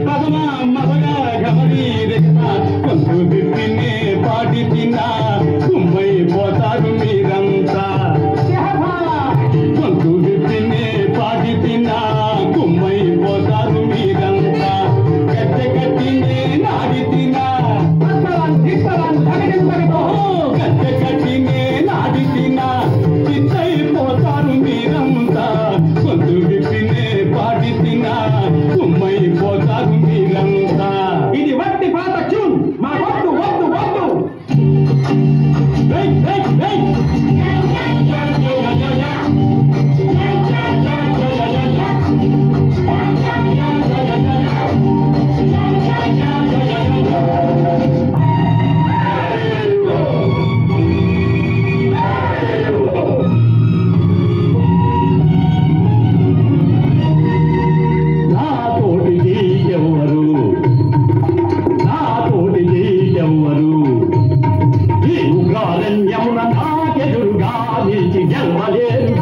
పదమా మగగా గమని రేఖ కొంచెం తిన్నే పాటి తిన్నా కుమ్మై పోతారు మీరంతా కొంచెం తిన్నే పాటి తిన్నా కుమ్మై పోతారు మీరంతా గట్టె కట్టినే నాడి తిన్నా గట్టె కట్టినే నాడి తిన్నా చిత్తైపోతారు మీరంతా కొంచెం తిన్నే పాటి తిన్నా కుమ్మై పోతారు మీరంతా ఇది వట్టి పాత ట్యూన్ మా వద్దు వద్దు వద్దు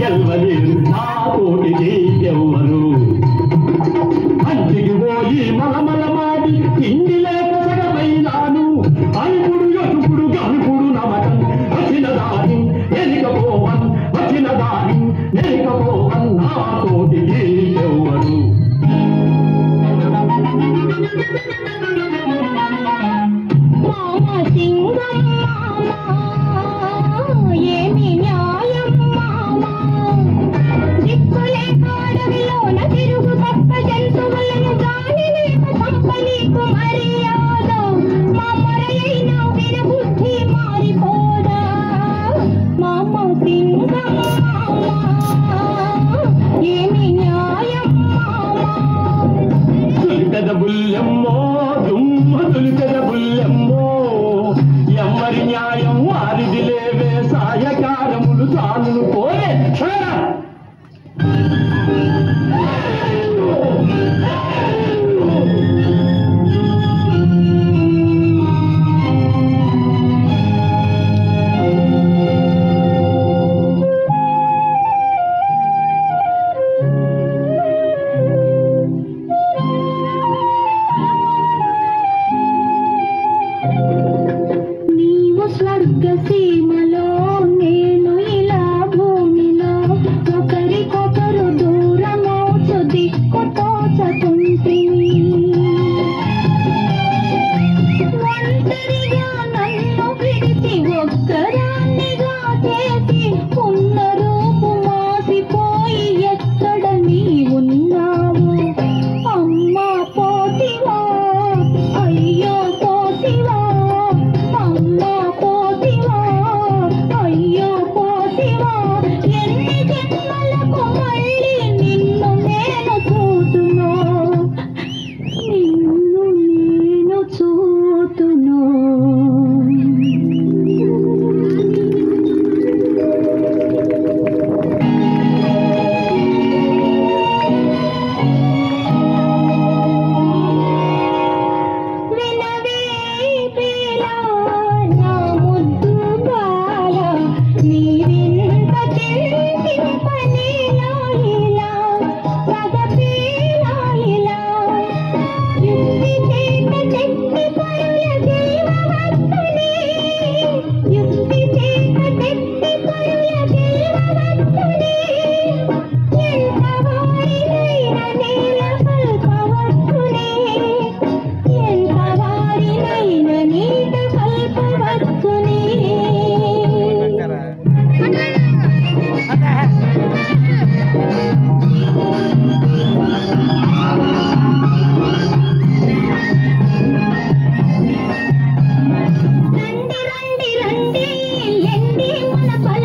గెలవలేరు నాతోటి ఎవరు అంటికి పోయి మలమలమాడి ఇండి లేక సగమైనాను అల్పుడు ఎటుపుడు గనుపుడు నమకం వచ్చిన దాని ఎనికపోవన్ వచ్చిన దాని నెరికపోవన్ నాతోటి ఎవరు ఏమి న్యాయం మామా దిక్కులే కాడవిలోన తిరుగు తప్ప జంతువులను గాలి లేక సంపనీకు మర్యాద మా మొరయైన విరబుద్ధి మారిపోదా మామ సింగం ఏమి న్యాయం మామా తులిపెద బుల్లెమ్మో దుమ్మ తులిపెద బుల్లెమ్మో ఎమ్మరి న్యాయం వారిది లేవే సాయకారములు చాలును పోలే స్వర్గసీమలో నేను ఇలా భూమిలో ఒకరికొకరు దూరమవుతూ దిక్కుతో చతుంటిని